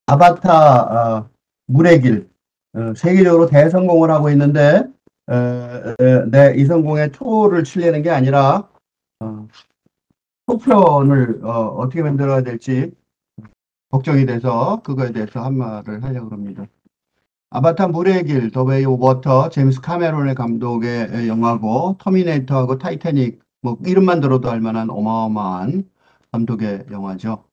아바타 물의 길 세계적으로 대성공을 하고 있는데 이 성공에 초를 치려는 게 아니라 어, 속편을 어떻게 만들어야 될지 걱정이 돼서 그거에 대해서 한 말을 하려고 합니다. 아바타 물의 길, 더 웨이 오브 워터, 제임스 카메론의 감독의 영화고 터미네이터하고 타이타닉 뭐 이름만 들어도 알 만한 어마어마한 감독의 영화죠.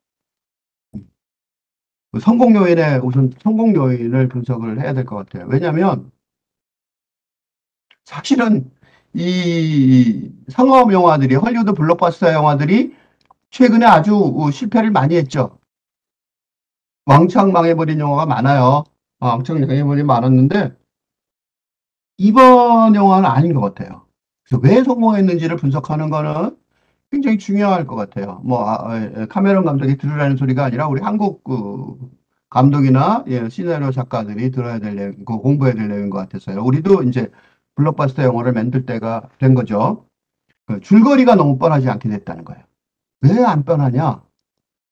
그 성공 요인에 우선 성공 요인을 분석을 해야 될 것 같아요. 왜냐하면 사실은 이 상업 영화들이 헐리우드 블록버스터 영화들이 최근에 아주 실패를 많이 했죠. 왕창 망해버린 영화가 많아요. 왕창 망해버린 많았는데 이번 영화는 아닌 것 같아요. 그래서 왜 성공했는지를 분석하는 거는 굉장히 중요할 것 같아요. 카메론 감독이 들으라는 소리가 아니라 우리 한국 감독이나 시나리오 작가들이 들어야 될 내용, 공부해야 될 내용인 것 같아서요. 우리도 이제 블록버스터 영화를 만들 때가 된 거죠. 그 줄거리가 너무 뻔하지 않게 됐다는 거예요. 왜 안 뻔하냐?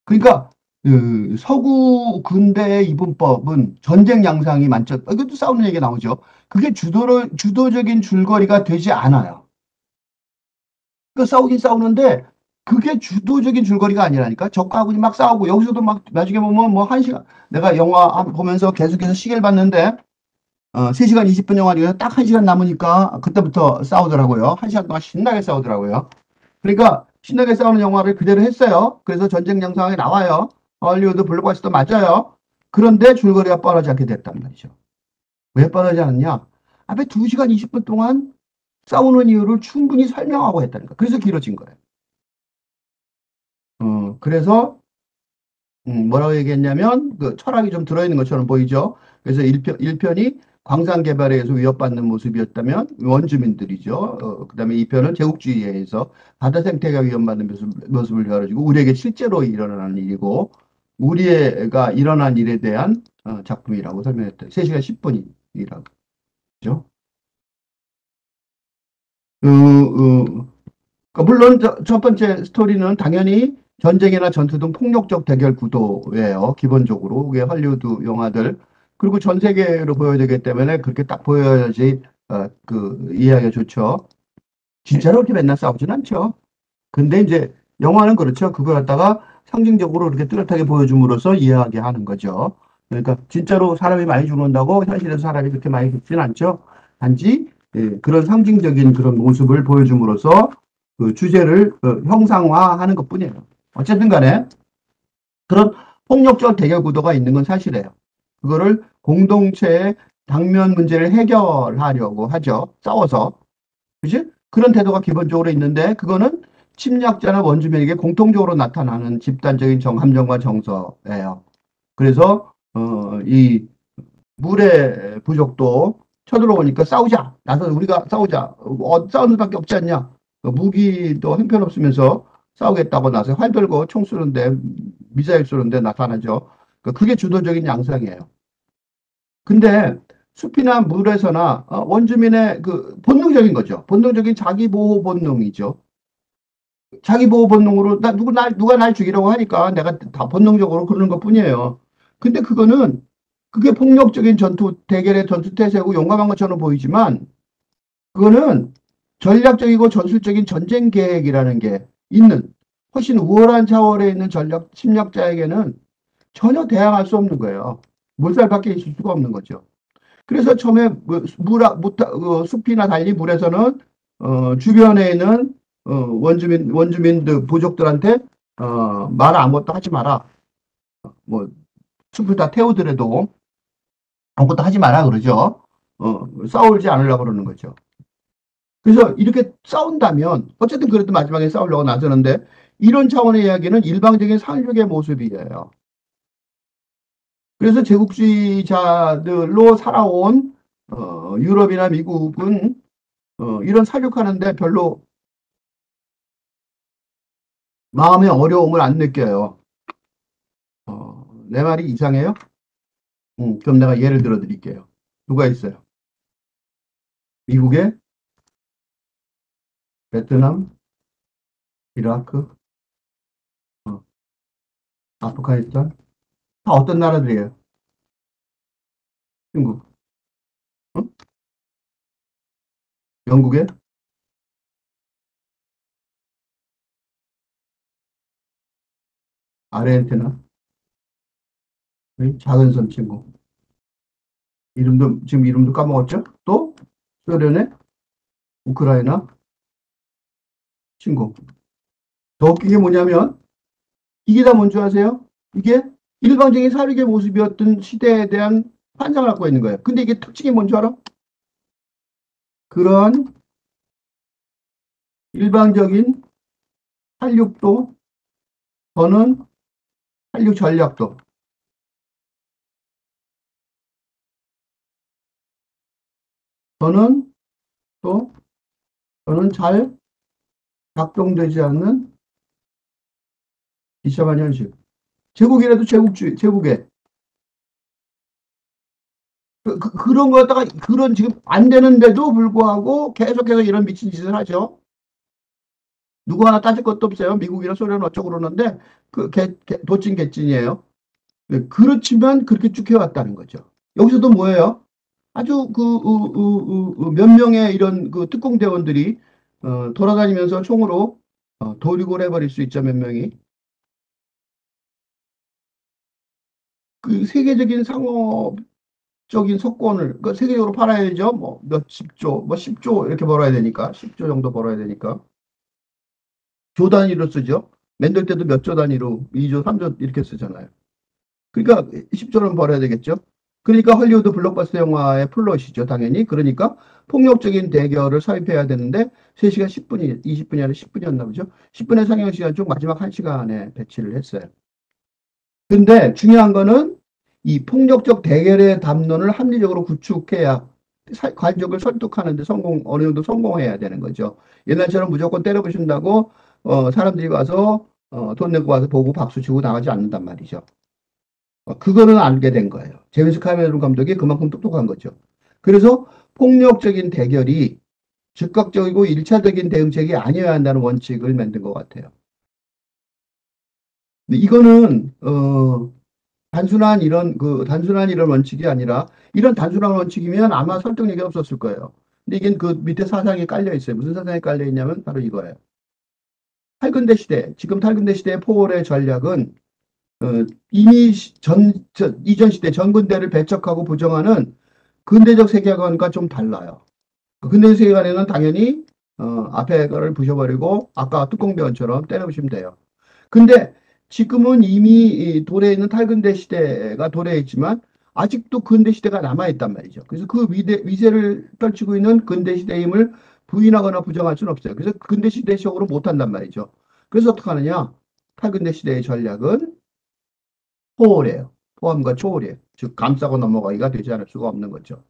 그러니까 그 서구 근대의 이분법은 전쟁 양상이 많죠. 이것도 싸우는 얘기가 나오죠. 그게 주도적인 줄거리가 되지 않아요. 그 싸우긴 싸우는데 그게 주도적인 줄거리가 아니라니까. 적하고 막 싸우고 여기서도 막 나중에 보면 뭐 한 시간 내가 영화 보면서 계속해서 시계를 봤는데 3시간 20분 영화중에서 딱 1시간 남으니까 그때부터 싸우더라고요. 1시간 동안 신나게 싸우더라고요. 그러니까 신나게 싸우는 영화를 그대로 했어요. 그래서 전쟁 양상이 나와요. 할리우드 블록버스터 맞아요. 그런데 줄거리가 뻔하지 않게 됐단 말이죠. 왜 뻔하지 않느냐? 앞에 2시간 20분 동안 싸우는 이유를 충분히 설명하고 했다니까. 그래서 길어진 거예요. 그래서 뭐라고 얘기했냐면 그 철학이 좀 들어있는 것처럼 보이죠. 그래서 1편이 광산 개발에 의해서 위협받는 모습이었다면 원주민들이죠. 그다음에 2편은 제국주의에 의해서 바다 생태계가 위협받는 모습을 다뤄주고 우리에게 실제로 일어나는 일이고 우리가 일어난 일에 대한 작품이라고 설명했다. 3시간 10분이라고. 그죠? 물론 첫 번째 스토리는 당연히 전쟁이나 전투 등 폭력적 대결 구도예요. 기본적으로 그게 헐리우드 영화들 그리고 전 세계로 보여야 되기 때문에 그렇게 딱 보여야지 이해하기가 좋죠. 진짜로 그렇게 맨날 싸우진 않죠. 근데 이제 영화는 그렇죠. 그걸 갖다가 상징적으로 이렇게 뚜렷하게 보여줌으로써 이해하게 하는 거죠. 그러니까 진짜로 사람이 많이 죽는다고 현실에서 사람이 그렇게 많이 죽진 않죠. 단지 그런 상징적인 그런 모습을 보여줌으로써 그 주제를 형상화하는 것뿐이에요. 어쨌든 간에 그런 폭력적 대결 구도가 있는 건 사실이에요. 그거를 공동체의 당면 문제를 해결하려고 하죠. 싸워서. 그지? 그런 태도가 기본적으로 있는데 그거는 침략자나 원주민에게 공통적으로 나타나는 집단적인 함정과 정서예요. 그래서 이 물의 부족도 쳐들어오니까 싸우자. 나서 우리가 싸우자. 싸우는 수밖에 없지 않냐. 무기도 형편없으면서 싸우겠다고 나서 활 들고 총 쏘는데 미사일 쏘는데 나타나죠. 그게 주도적인 양상이에요. 근데 숲이나 물에서나 원주민의 그 본능적인 거죠. 본능적인 자기 보호 본능이죠. 자기 보호 본능으로 누가 날 죽이려고 하니까 내가 다 본능적으로 그러는 것뿐이에요. 근데 그게 폭력적인 전투 대결의 전투 태세고 용감한 것처럼 보이지만 그거는 전략적이고 전술적인 전쟁 계획이라는 게 있는 훨씬 우월한 차원에 있는 전략 침략자에게는 전혀 대항할 수 없는 거예요. 물살 밖에 있을 수가 없는 거죠. 그래서 처음에 숲이나 달리 물에서는 주변에 있는 원주민들 부족들한테 말 아무것도 하지 마라. 뭐 숲을 다 태우더라도 아무것도 하지 마라 그러죠. 싸우지 않으려고 그러는 거죠. 그래서 이렇게 싸운다면 어쨌든 그래도 마지막에 싸우려고 나서는데 이런 차원의 이야기는 일방적인 상륙의 모습이에요. 그래서 제국주의자들로 살아온 유럽이나 미국은 이런 사륙하는데 별로 마음의 어려움을 안 느껴요. 내 말이 이상해요? 그럼 내가 예를 들어 드릴게요. 누가 있어요? 미국의 베트남, 이라크, 어, 아프가니스탄, 다 어떤 나라들이에요? 중국, 응? 영국에? 아르헨티나? 응? 작은 섬 친구. 지금 이름도 까먹었죠? 또? 소련의 우크라이나 친구. 더 웃긴 게 뭐냐면, 이게 다 뭔지 아세요? 이게 일방적인 사륙의 모습이었던 시대에 대한 환상을 갖고 있는 거예요. 근데 이게 특징이 뭔지 알아? 그런 일방적인 살육도, 저는 살육 전략도, 저는 또, 저는 잘 작동되지 않는 비참한 현실. 제국이라도 제국주의, 제국에. 그런 거 갖다가, 그런 지금 안 되는데도 불구하고 계속해서 이런 미친 짓을 하죠. 누구 하나 따질 것도 없어요. 미국이나 소련 어쩌고 그러는데, 도찐 개찐이에요. 네, 그렇지만 그렇게 쭉 해왔다는 거죠. 여기서도 뭐예요? 아주 몇 명의 이런 그 특공대원들이 돌아다니면서 총으로 도륙을 해버릴 수 있죠, 몇 명이. 그 세계적인 상업적인 석권을 그 세계적으로 팔아야죠. 뭐 몇십 조, 뭐 10조 이렇게 벌어야 되니까 10조 정도 벌어야 되니까 조 단위로 쓰죠. 만들 때도 몇 조 단위로 2조, 3조 이렇게 쓰잖아요. 그러니까 10조는 벌어야 되겠죠. 그러니까 헐리우드 블록버스터 영화의 플롯이죠, 당연히. 그러니까 폭력적인 대결을 삽입해야 되는데 3시간 10분이 20분이 아니라 10분이었나 보죠. 10분의 상영 시간 중 마지막 1시간에 배치를 했어요. 근데 중요한 거는 이 폭력적 대결의 담론을 합리적으로 구축해야 관객을 설득하는데 어느 정도 성공해야 되는 거죠. 옛날처럼 무조건 때려부신다고 사람들이 와서 돈 내고 와서 보고 박수 치고 나가지 않는단 말이죠. 그거는 알게 된 거예요. 제임스 카메론 감독이 그만큼 똑똑한 거죠. 그래서 폭력적인 대결이 즉각적이고 일차적인 대응책이 아니어야 한다는 원칙을 만든 것 같아요. 근데 이거는 단순한 이런 원칙이 아니라 이런 단순한 원칙이면 아마 설득력이 없었을 거예요. 근데 이게 그 밑에 사상이 깔려 있어요. 무슨 사상이 깔려 있냐면 바로 이거예요. 탈근대 시대, 지금 탈근대 시대의 포월의 전략은 어, 이미 이전 시대 전근대를 배척하고 부정하는 근대적 세계관과 좀 달라요. 근대적 세계관에는 당연히 앞에 거를 부셔버리고 아까 뚜껑배원처럼 때려부시면 돼요. 근데 지금은 이미 이 도래에 있는 탈근대 시대가 도래해 있지만 아직도 근대 시대가 남아있단 말이죠. 그래서 그 위세를 떨치고 있는 근대 시대의 힘을 부인하거나 부정할 수는 없어요. 그래서 근대 시대식으로 못한단 말이죠. 그래서 어떻게 하느냐? 탈근대 시대의 전략은 포홀이에요. 포함과 초월이에요. 즉 감싸고 넘어가기가 되지 않을 수가 없는 거죠.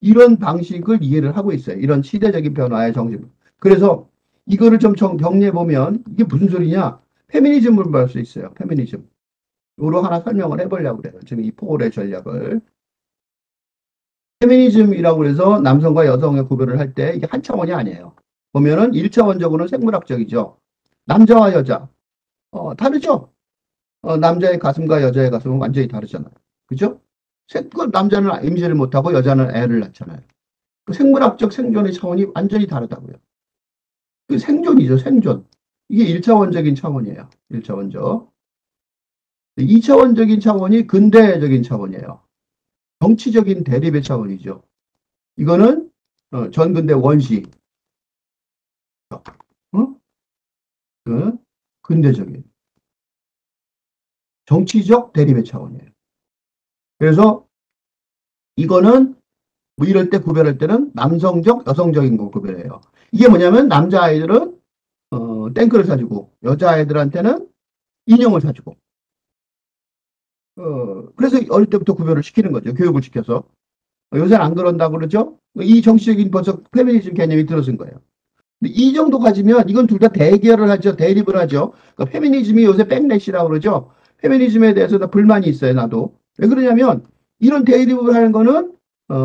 이런 방식을 이해를 하고 있어요. 이런 시대적인 변화의 정신. 그래서 이거를 좀 정리해 보면 이게 무슨 소리냐? 페미니즘을 볼 수 있어요. 페미니즘. 요로 하나 설명을 해보려고 그래요. 지금 이 포홀의 전략을. 페미니즘이라고 해서 남성과 여성의 구별을 할 때 이게 한 차원이 아니에요. 보면은 1차원적으로는 생물학적이죠. 남자와 여자. 다르죠? 남자의 가슴과 여자의 가슴은 완전히 다르잖아요. 그죠? 그 남자는 임신을 못하고 여자는 애를 낳잖아요. 그 생물학적 생존의 차원이 완전히 다르다고요. 그 생존이죠, 생존. 이게 1차원적인 차원이에요. 1차원적. 2차원적인 차원이 근대적인 차원이에요. 정치적인 대립의 차원이죠. 이거는 전근대 원시, 어? 그 근대적인 정치적 대립의 차원이에요. 그래서 이거는 뭐 이럴 때 구별할 때는 남성적, 여성적인 거 구별해요. 이게 뭐냐면 남자아이들은 탱크를 사주고 여자아이들한테는 인형을 사주고 그래서 어릴 때부터 구별을 시키는 거죠. 교육을 시켜서. 요새는 안 그런다고 그러죠. 이 정치적인 벌써 페미니즘 개념이 들어선 거예요. 근데 이 정도 가지면 이건 둘 다 대결을 하죠. 대립을 하죠. 그러니까 페미니즘이 요새 백래시라고 그러죠. 페미니즘에 대해서 나 불만이 있어요. 나도. 왜 그러냐면 이런 대립을 하는 거는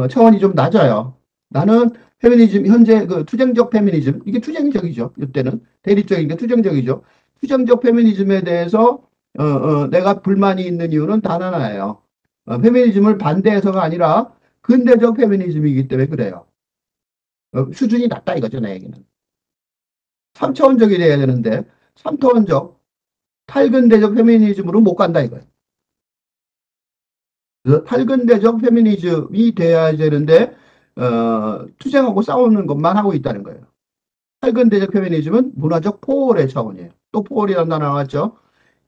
차원이 좀 낮아요. 나는 페미니즘 현재 그 투쟁적 페미니즘 이게 투쟁적이죠. 이때는 대립적인 게 투쟁적이죠. 투쟁적 페미니즘에 대해서 내가 불만이 있는 이유는 단 하나예요. 페미니즘을 반대해서가 아니라 근대적 페미니즘이기 때문에 그래요. 수준이 낮다 이거죠, 내 얘기는. 3차원적이 돼야 되는데 3차원적 탈근대적 페미니즘으로 못 간다 이거예요. 그래서 탈근대적 페미니즘이 돼야 되는데 투쟁하고 싸우는 것만 하고 있다는 거예요. 탈근대적 페미니즘은 문화적 포월의 차원이에요. 또 포월이라는 단어 나왔죠.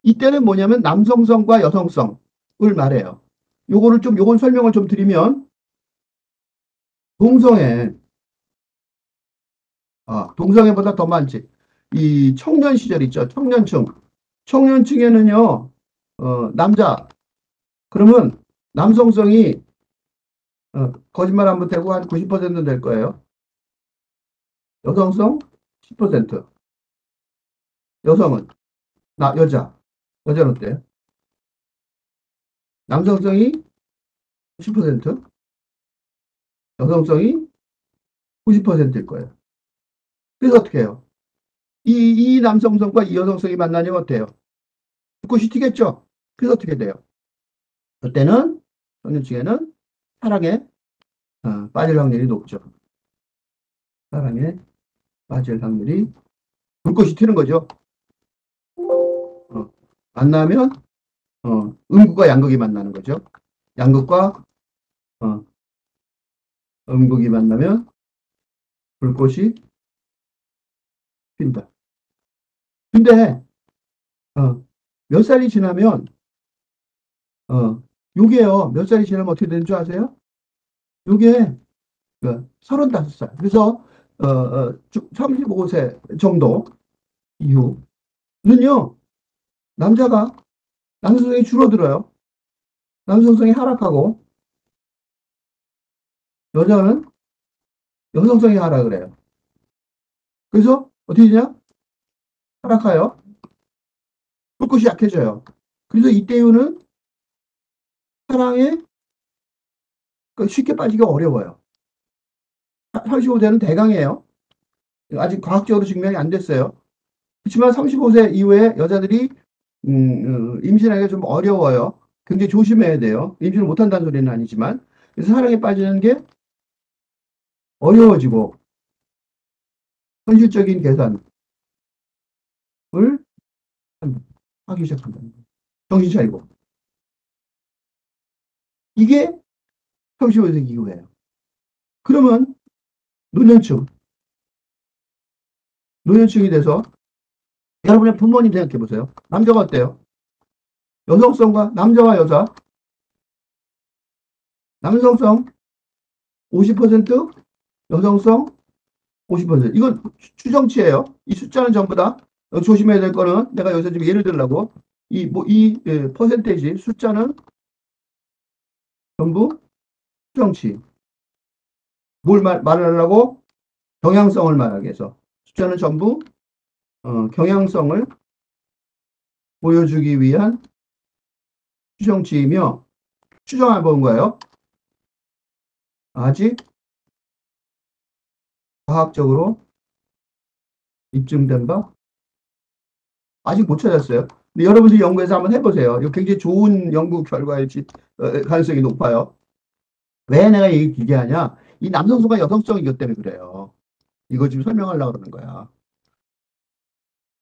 이때는 뭐냐면 남성성과 여성성을 말해요. 요건 설명을 좀 드리면 동성애, 동성애보다 더 많지. 이 청년 시절 있죠. 청년층. 청년층에는요, 남자, 그러면 남성성이 거짓말 한번 대고 한 90%는 될 거예요. 여성성 10%. 여성은, 여자는 어때요? 남성성이 10%, 여성성이 90%일 거예요. 그래서 어떻게 해요? 이 남성성과 이 여성성이 만나면 어때요? 불꽃이 튀겠죠? 그래서 어떻게 돼요? 그때는, 청년층에는 사랑에 빠질 확률이 높죠. 사랑에 빠질 확률이 불꽃이 튀는 거죠. 어, 만나면 음극과 양극이 만나는 거죠. 양극과 어, 음극이 만나면 불꽃이 핀다. 근데 몇 살이 지나면 요게요. 몇 살이 지나면 어떻게 되는 줄 아세요? 요게 35살. 그래서 35세 정도 이후는요. 남자가 남성성이 줄어들어요. 남성성이 하락하고 여자는 여성성이 하락을 해요. 그래서 어떻게 되냐? 하락하여 불꽃이 약해져요. 그래서 이때유는 사랑에 쉽게 빠지기가 어려워요. 35세는 대강이에요. 아직 과학적으로 증명이 안 됐어요. 그렇지만 35세 이후에 여자들이 임신하기가 좀 어려워요. 굉장히 조심해야 돼요. 임신을 못한다는 소리는 아니지만. 그래서 사랑에 빠지는 게 어려워지고 현실적인 계산을 하기 시작한다. 정신 차리고. 이게 35세 이후예요. 그러면 노년층, 노년층이 돼서 여러분의 부모님 생각해 보세요. 남자가 어때요? 여성성과 남자와 여자, 남성성 50%, 여성성 50%. 이건 추정치예요. 이 숫자는 전부 다 조심해야 될 거는 내가 여기서 좀 예를 들라고 이 퍼센테이지 숫자는 전부 추정치. 뭘 말하려고? 경향성을 말하기 위해서. 숫자는 전부 경향성을 보여주기 위한 추정치이며 추정해 본 거예요. 아직 과학적으로 입증된 바 아직 못 찾았어요. 근데 여러분들이 연구해서 한번 해보세요. 이거 굉장히 좋은 연구 결과일지 가능성이 높아요. 왜 내가 얘기 길게 하냐? 이 남성성과 여성성 이것 때문에 그래요. 이거 지금 설명하려고 그러는 거야.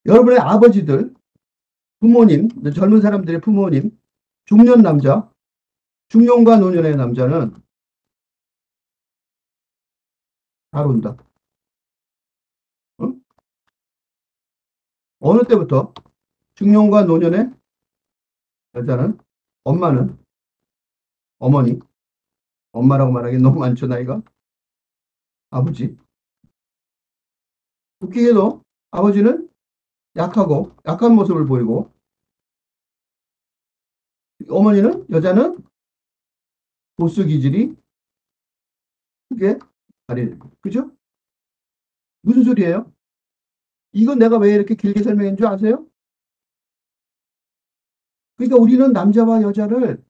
여러분의 아버지들, 부모님, 젊은 사람들의 부모님, 중년 남자, 중년과 노년의 남자는 잘 온다. 응? 어느 때부터 중년과 노년의 여자는 엄마는 어머니, 엄마라고 말하기 너무 많죠, 나이가. 아버지. 웃기게도 아버지는 약하고 약한 모습을 보이고 어머니는 여자는 보스 기질이 크게 발휘 그죠? 무슨 소리예요? 이건 내가 왜 이렇게 길게 설명한 줄 아세요? 그러니까 우리는 남자와 여자를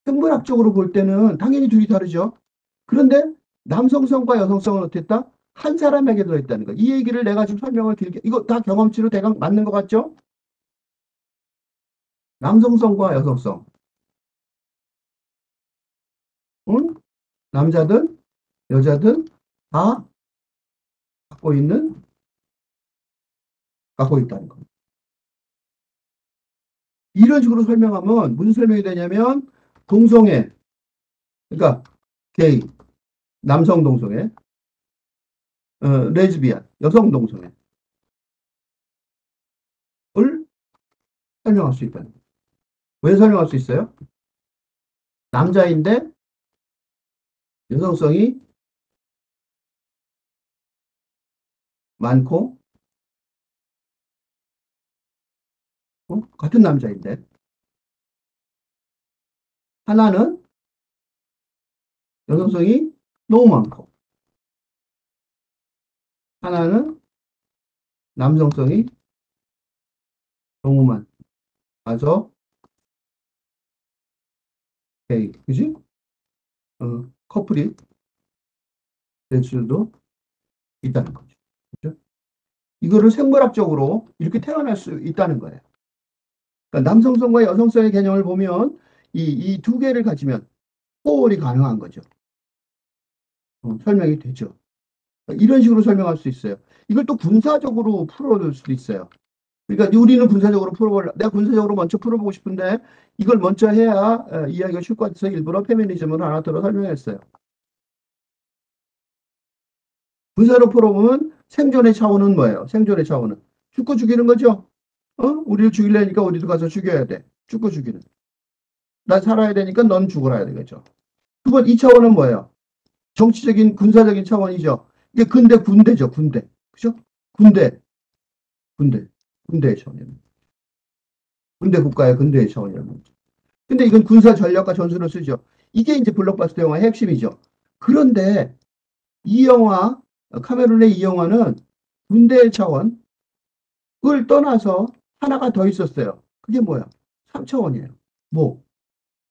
생물학적으로 볼 때는 당연히 둘이 다르죠. 그런데 남성성과 여성성은 어땠다? 한 사람에게 들어있다는 거. 이 얘기를 내가 지금 설명을 길게 이거 다 경험치로 대강 맞는 것 같죠? 남성성과 여성성. 응? 남자든 여자든 다 갖고 있는, 갖고 있다는 거. 이런 식으로 설명하면 무슨 설명이 되냐면 동성애, 그러니까 게이, 남성 동성애, 레즈비안, 여성 동성애를 설명할 수 있다는 거예요. 왜 설명할 수 있어요? 남자인데 여성성이 많고, 같은 남자인데 하나는 여성성이 너무 많고 하나는 남성성이 너무 많아서 게이, 그지? 커플이 될 수도 있다는 거죠. 그죠? 이거를 생물학적으로 이렇게 태어날 수 있다는 거예요. 그러니까 남성성과 여성성의 개념을 보면 이 두 개를 가지면 호월이 가능한 거죠. 설명이 되죠. 이런 식으로 설명할 수 있어요. 이걸 또 군사적으로 풀어볼 수도 있어요. 그러니까 우리는 군사적으로 내가 군사적으로 먼저 풀어보고 싶은데 이걸 먼저 해야 이야기가 쉴 것 같아서 일부러 페미니즘을 하나 들어 설명했어요. 군사로 풀어보면 생존의 차원은 뭐예요? 생존의 차원은 죽고 죽이는 거죠. 우리를 죽이려니까 우리도 가서 죽여야 돼. 죽고 죽이는. 난 살아야 되니까 넌 죽어야 되겠죠. 두 번, 이 차원은 뭐예요? 정치적인, 군사적인 차원이죠. 이게 근대, 군대죠, 군대. 그죠? 군대, 군대, 군대의 차원이에요. 군대 국가의 근대의 차원이라는 거죠. 근데 이건 군사 전략과 전술을 쓰죠. 이게 이제 블록버스터 영화의 핵심이죠. 그런데 이 영화, 카메룬의 이 영화는 군대의 차원을 떠나서 하나가 더 있었어요. 그게 뭐야? 3차원이에요. 뭐?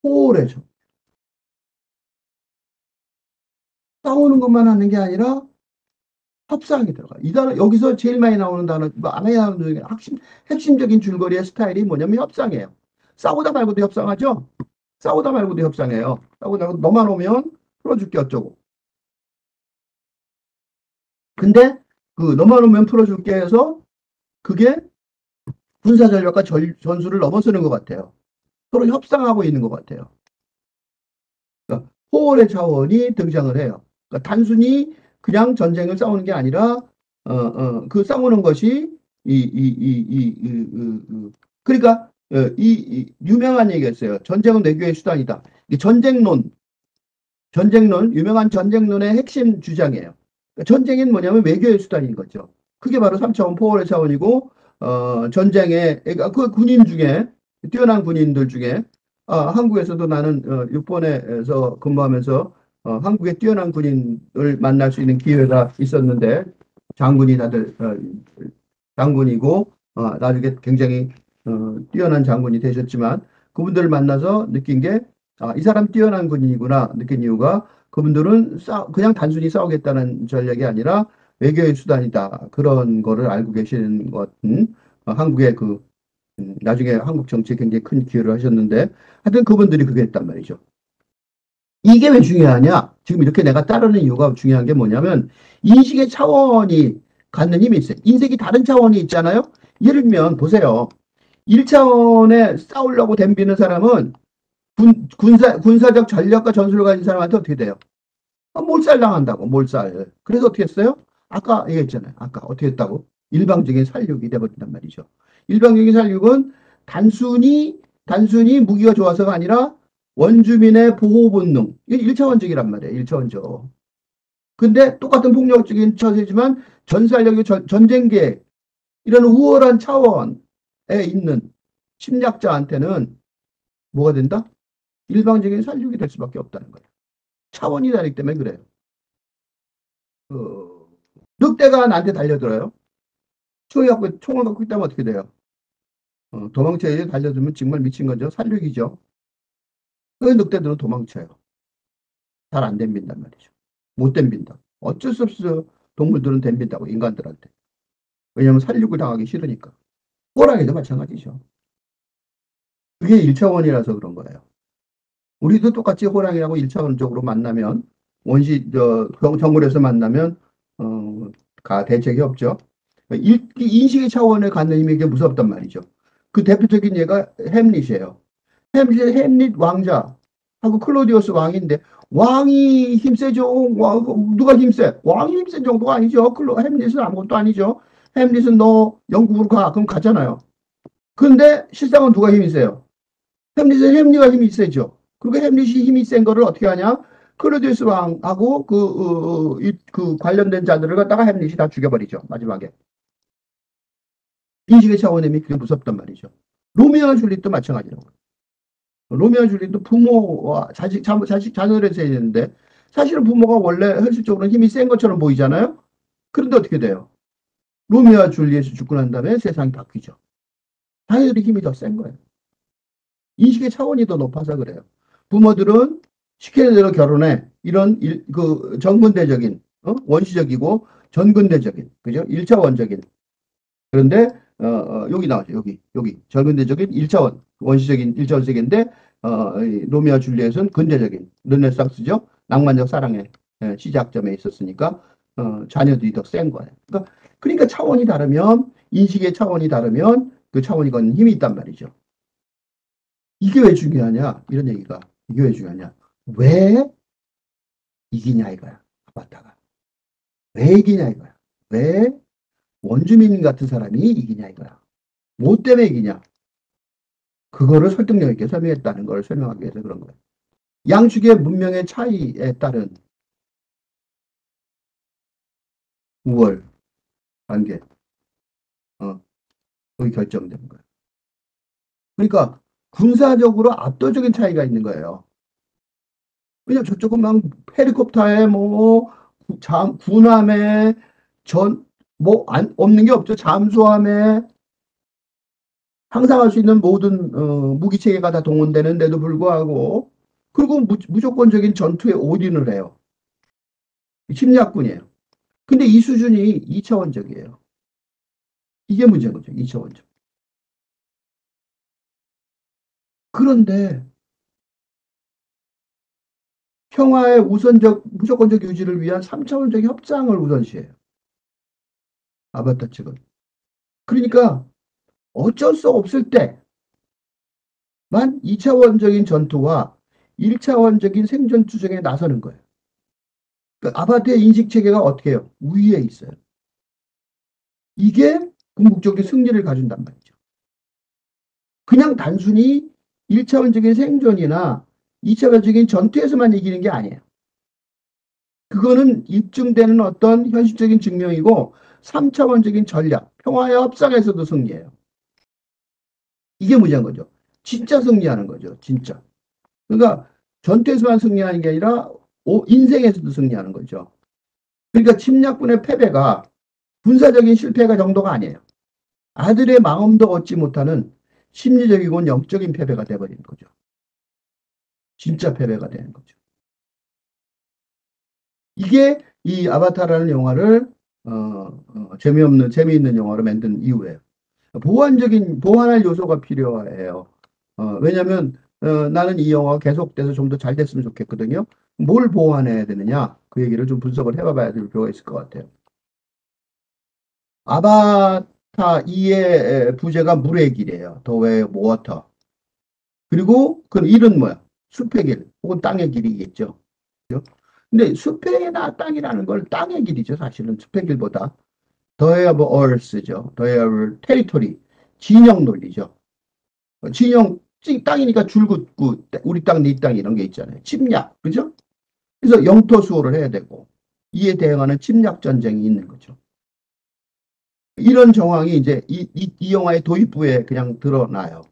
호울의 차원. 싸우는 것만 하는 게 아니라 협상이 들어가. 이 단어, 여기서 제일 많이 나오는 단어, 많이 나오는 중에 핵심적인 줄거리의 스타일이 뭐냐면 협상이에요. 싸우다 말고도 협상하죠? 싸우다 말고도 협상해요. 싸우다 말고 너만 오면 풀어줄게 어쩌고. 근데 그 너만 오면 풀어줄게 해서 그게 군사 전략과 전술을 넘어서는 것 같아요. 서로 협상하고 있는 것 같아요. 그러니까 호월의 차원이 등장을 해요. 그러니까 단순히 그냥 전쟁을 싸우는 게 아니라 그 싸우는 것이 그러니까 이 유명한 얘기가 있어요. 전쟁은 외교의 수단이다. 이 전쟁론 유명한 전쟁론의 핵심 주장이에요. 그러니까 전쟁은 뭐냐면 외교의 수단인 거죠. 그게 바로 3차원 포월의 차원이고 전쟁에 그러니까 그 군인 중에 뛰어난 군인들 중에 한국에서도 나는 육본에서 근무하면서 한국의 뛰어난 군인을 만날 수 있는 기회가 있었는데 장군이 다들 장군이고 나중에 굉장히 뛰어난 장군이 되셨지만 그분들을 만나서 느낀 게 이 사람 뛰어난 군인이구나 느낀 이유가 그분들은 그냥 단순히 싸우겠다는 전략이 아니라 외교의 수단이다. 그런 거를 알고 계시는 것은 한국의 나중에 한국 정치에 굉장히 큰 기여를 하셨는데 하여튼 그분들이 그게 했단 말이죠. 이게 왜 중요하냐? 지금 이렇게 내가 따르는 이유가 중요한 게 뭐냐면 인식의 차원이 갖는 힘이 있어요. 인식이 다른 차원이 있잖아요. 예를 들면 보세요. 1차원에 싸우려고 덤비는 사람은 군사적 전략과 전술을 가진 사람한테 어떻게 돼요? 몰살당한다고, 몰살. 그래서 어떻게 했어요? 아까 얘기했잖아요. 아까 어떻게 했다고? 일방적인 살육이 돼버린단 말이죠. 일방적인 살육은 단순히 무기가 좋아서가 아니라 원주민의 보호 본능. 이게 1차원적이란 말이에요. 1차원적. 근데 똑같은 폭력적인 처세지만 전살력의 전쟁 계획, 이런 우월한 차원에 있는 침략자한테는 뭐가 된다? 일방적인 살육이 될 수밖에 없다는 거예요. 차원이 다르기 때문에 그래요. 그, 늑대가 나한테 달려들어요. 총을 갖고 있다면 어떻게 돼요? 도망쳐야지. 달려들면 정말 미친 거죠. 살육이죠. 그 늑대들은 도망쳐요. 잘 안 덤빈단 말이죠. 못 덤빈다. 어쩔 수 없어. 동물들은 덤빈다고, 인간들한테. 왜냐하면 살육을 당하기 싫으니까. 호랑이도 마찬가지죠. 그게 1차원이라서 그런 거예요. 우리도 똑같이 호랑이하고 1차원적으로 만나면, 정글에서 만나면, 대책이 없죠. 인식의 차원에 갖는 힘이 게 무섭단 말이죠. 그 대표적인 예가 햄릿이에요. 햄릿 왕자하고 클로디우스 왕인데, 왕이 힘세죠. 누가 힘세? 왕이 힘센 정도가 아니죠. 햄릿은 아무것도 아니죠. 햄릿은 너 영국으로 가. 그럼 가잖아요. 근데 실상은 누가 힘이 세요? 햄릿가 힘이 세죠. 그리고 햄릿이 힘이 센 거를 어떻게 하냐? 클로디우스 왕하고 그 관련된 자들을 갖다가 햄릿이 다 죽여버리죠. 마지막에. 인식의 차원의 힘이 그게 무섭단 말이죠. 로미오와 줄리엣도 마찬가지라고. 로미오와 줄리엣도 부모와 자녀를 해야 되는데, 사실은 부모가 원래 현실적으로 힘이 센 것처럼 보이잖아요. 그런데 어떻게 돼요? 로미오와 줄리엣이 죽고 난 다음에 세상이 바뀌죠. 자녀들이 힘이 더 센 거예요. 인식의 차원이 더 높아서 그래요. 부모들은 시키는 대로 결혼해. 이런 정근대적인, 원시적이고 전근대적인, 그죠? 1차원적인. 그런데, 여기 나오죠. 여기. 전근대적인 1차원, 원시적인 1차원 세계인데, 로미오와 줄리엣은 근대적인, 르네상스죠. 낭만적 사랑의 시작점에 있었으니까, 자녀들이 더 센 거예요. 그러니까 차원이 다르면, 인식의 차원이 다르면, 그 차원이 갖는 힘이 있단 말이죠. 이게 왜 중요하냐? 이런 얘기가. 이게 왜 중요하냐? 왜 이기냐 이거야. 아바타가. 왜 이기냐 이거야. 왜 원주민 같은 사람이 이기냐 이거야. 뭐 때문에 이기냐? 그거를 설득력 있게 설명했다는 걸 설명하기 위해서 그런 거예요. 양측의 문명의 차이에 따른 우월 관계, 그게 결정되는 거예요. 그러니까 군사적으로 압도적인 차이가 있는 거예요. 그냥 저쪽은 막 헬리콥터에 군함에 없는 게 없죠. 잠수함에 항상 할 수 있는 모든 무기 체계가 다 동원되는데도 불구하고, 그리고 무조건적인 전투에 올인을 해요. 침략군이에요. 근데 이 수준이 2차원적이에요. 이게 문제인 거죠. 2차원적. 그런데 평화의 무조건적 유지를 위한 3차원적 협상을 우선시해요. 아바타 측은. 그러니까 어쩔 수 없을 때만 2차원적인 전투와 1차원적인 생존 투쟁에 나서는 거예요. 그 아바타의 인식 체계가 어떻게 해요? 위에 있어요. 이게 궁극적인 승리를 가진단 말이죠. 그냥 단순히 1차원적인 생존이나 2차원적인 전투에서만 이기는 게 아니에요. 그거는 입증되는 어떤 현실적인 증명이고 3차원적인 전략, 평화의 협상에서도 승리해요. 이게 문제인 거죠. 진짜 승리하는 거죠. 진짜. 그러니까 전투에서만 승리하는 게 아니라 인생에서도 승리하는 거죠. 그러니까 침략군의 패배가 군사적인 실패가 정도가 아니에요. 아들의 마음도 얻지 못하는 심리적이고 영적인 패배가 돼버리는 거죠. 진짜 패배가 되는 거죠. 이게 이 아바타라는 영화를 재미있는 영화로 만든 이유예요. 보완할 요소가 필요해요. 왜냐하면 나는 이 영화가 계속돼서 좀 더 잘 됐으면 좋겠거든요. 뭘 보완해야 되느냐? 그 얘기를 좀 분석을 해봐야 될 필요가 있을 것 같아요. 아바타 2의 부제가 물의 길이에요. The Way of Water. 그리고 그 일은 뭐야? 숲의 길 혹은 땅의 길이겠죠. 그죠? 근데 숲이나 땅이라는 걸 땅의 길이죠. 사실은 숲의 길보다. The Way of Earth죠. The Way of Territory. 진영 논리죠. 진영, 땅이니까 줄긋고 우리 땅, 네 땅 이런 게 있잖아요. 침략, 그죠? 그래서 영토 수호를 해야 되고 이에 대응하는 침략 전쟁이 있는 거죠. 이런 정황이 이제 이 영화의 도입부에 그냥 드러나요.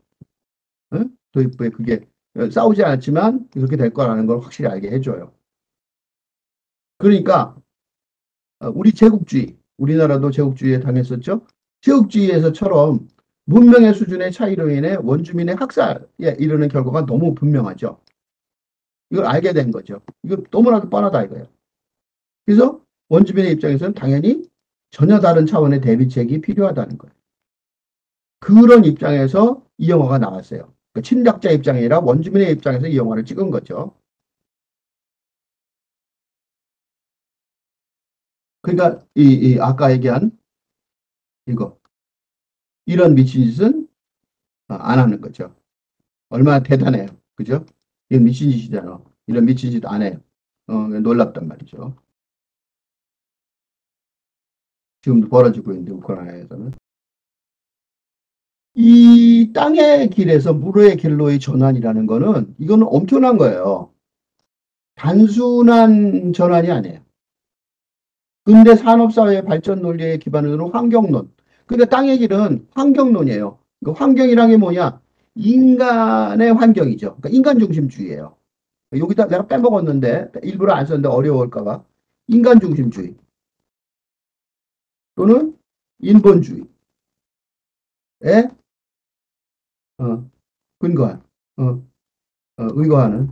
응? 도입부에 그게 싸우지 않았지만 그렇게 될 거라는 걸 확실히 알게 해줘요. 그러니까 우리 제국주의, 우리나라도 제국주의에 당했었죠. 제국주의에서처럼 문명의 수준의 차이로 인해 원주민의 학살에 이르는 결과가 너무 분명하죠. 이걸 알게 된 거죠. 이거 너무나도 뻔하다 이거예요. 그래서 원주민의 입장에서는 당연히 전혀 다른 차원의 대비책이 필요하다는 거예요. 그런 입장에서 이 영화가 나왔어요. 그 침략자 입장이 아니라 원주민의 입장에서 이 영화를 찍은 거죠. 그러니까 이 아까 얘기한 이거 이런 미친 짓은 안 하는 거죠. 얼마나 대단해요. 그죠? 이건 미친 짓이잖아. 이런 미친 짓 안 해요. 놀랍단 말이죠. 지금도 벌어지고 있는데 우크라이나에서는. 이 땅의 길에서 물의 길로의 전환이라는 거는 이거는 엄청난 거예요. 단순한 전환이 아니에요. 근대 산업사회 발전 논리의 기반으로 환경론. 그러니까 땅의 길은 환경론이에요. 그 환경이란 게 뭐냐? 인간의 환경이죠. 그러니까 인간 중심주의예요. 여기다 내가 빼먹었는데 일부러 안 썼는데 어려울까 봐. 인간 중심주의 또는 인본주의에 어, 근거한 의거하는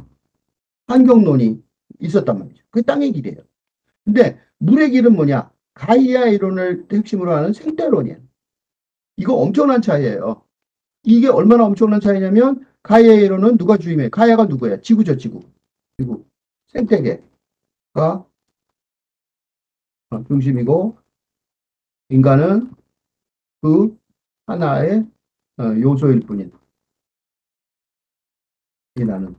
환경론이 있었단 말이죠. 그게 땅의 길이에요. 근데 물의 길은 뭐냐? 가이아 이론을 핵심으로 하는 생태론이에요. 이거 엄청난 차이예요. 이게 얼마나 엄청난 차이냐면 가이아 이론은 누가 주임해요? 가이아가 누구예요? 지구죠, 지구. 지구. 생태계가 중심이고 인간은 그 하나의 요소일 뿐인 이라는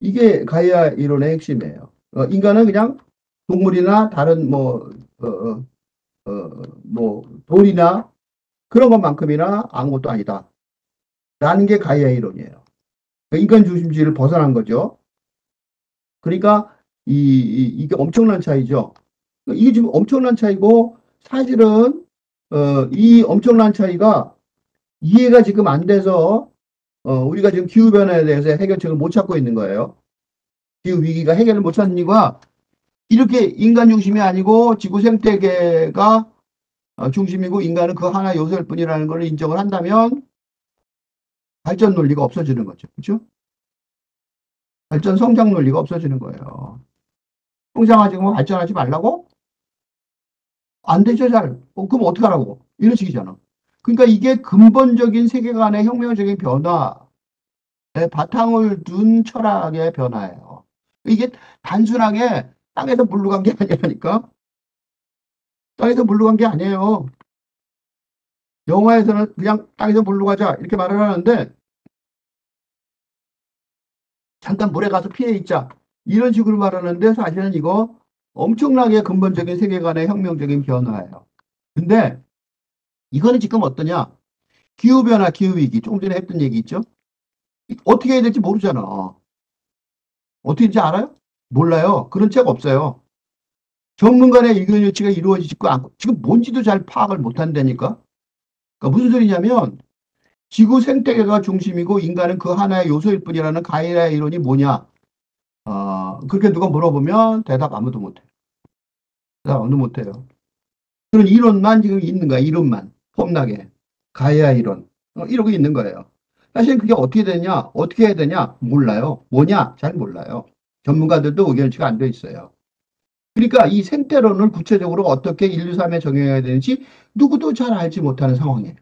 이게 가이아 이론의 핵심이에요. 인간은 그냥 동물이나 다른 돌이나 그런 것만큼이나 아무것도 아니다. 라는 게 가이아 이론이에요. 인간 중심주의를 벗어난 거죠. 그러니까 이게 엄청난 차이죠. 이게 지금 엄청난 차이고 사실은 이 엄청난 차이가 이해가 지금 안 돼서 우리가 지금 기후변화에 대해서 해결책을 못 찾고 있는 거예요. 기후위기가 해결을 못 찾는 이유가 이렇게 인간 중심이 아니고 지구 생태계가 중심이고 인간은 그 하나 요소일 뿐이라는 걸 인정을 한다면 발전 논리가 없어지는 거죠. 그렇죠? 발전 성장 논리가 없어지는 거예요. 성장하지 뭐 발전하지 말라고? 안 되죠, 잘. 그럼 어떻게 하라고? 이런 식이잖아. 그러니까 이게 근본적인 세계관의 혁명적인 변화에 바탕을 둔 철학의 변화예요. 이게 단순하게 땅에서 물로 간 게 아니라니까. 땅에서 물로 간 게 아니에요. 영화에서는 그냥 땅에서 물로 가자 이렇게 말을 하는데 잠깐 물에 가서 피해 있자 이런 식으로 말하는데 사실은 이거 엄청나게 근본적인 세계관의 혁명적인 변화예요. 근데 이거는 지금 어떠냐? 기후변화, 기후위기 조금 전에 했던 얘기 있죠? 어떻게 해야 될지 모르잖아. 어떻게 될지 알아요? 몰라요. 그런 책 없어요. 전문가의 의견 일치가 이루어지지 않고 지금 뭔지도 잘 파악을 못한다니까. 그러니까 무슨 소리냐면 지구 생태계가 중심이고 인간은 그 하나의 요소일 뿐이라는 가이아 이론이 뭐냐? 그렇게 누가 물어보면 대답 아무도 못해. 대답 아무도 못해요. 그런 이론만 지금 있는 거야. 이론만. 폼나게. 가이아 이론. 이러고 있는 거예요. 사실 그게 어떻게 되냐? 어떻게 해야 되냐? 몰라요. 뭐냐? 잘 몰라요. 전문가들도 의견치가 안 돼 있어요. 그러니까 이 생태론을 구체적으로 어떻게 인류 삶에 적용해야 되는지 누구도 잘 알지 못하는 상황이에요.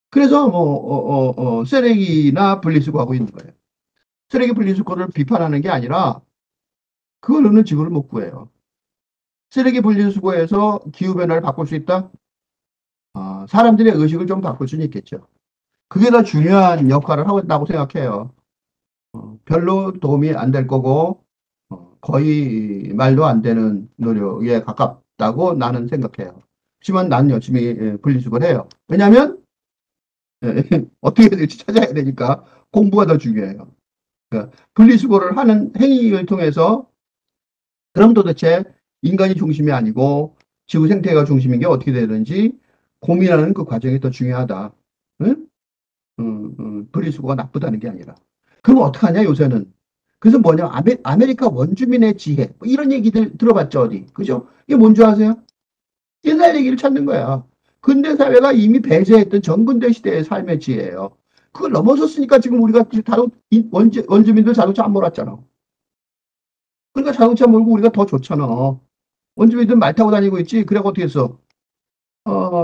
그래서 쓰레기나 분리수거하고 있는 거예요. 쓰레기 분리수거를 비판하는 게 아니라 그걸로는 지구를 못 구해요. 쓰레기 분리수거에서 기후변화를 바꿀 수 있다? 사람들의 의식을 좀 바꿀 수는 있겠죠. 그게 더 중요한 역할을 하고 있다고 생각해요. 별로 도움이 안 될 거고 거의 말도 안 되는 노력에 가깝다고 나는 생각해요. 하지만 나는 열심히 분리수거를 해요. 왜냐하면 어떻게 될지 찾아야 되니까 공부가 더 중요해요. 그러니까 분리수거를 하는 행위를 통해서 그럼 도대체 인간이 중심이 아니고 지구 생태가 중심인 게 어떻게 되는지 고민하는 그 과정이 더 중요하다. 응? 분리수거가 나쁘다는 게 아니라. 그럼 어떡하냐 요새는. 그래서 뭐냐 아메리카 원주민의 지혜 뭐 이런 얘기들 들어봤죠 어디 그죠? 이게 뭔지 아세요? 옛날 얘기를 찾는 거야. 근대 사회가 이미 배제했던 전근대 시대의 삶의 지혜예요. 그걸 넘어섰으니까 지금 우리가 원주민들 자동차 안 몰았잖아. 그러니까 자동차 몰고 우리가 더 좋잖아. 원주민들 말 타고 다니고 있지. 그래고 어떻게 했어?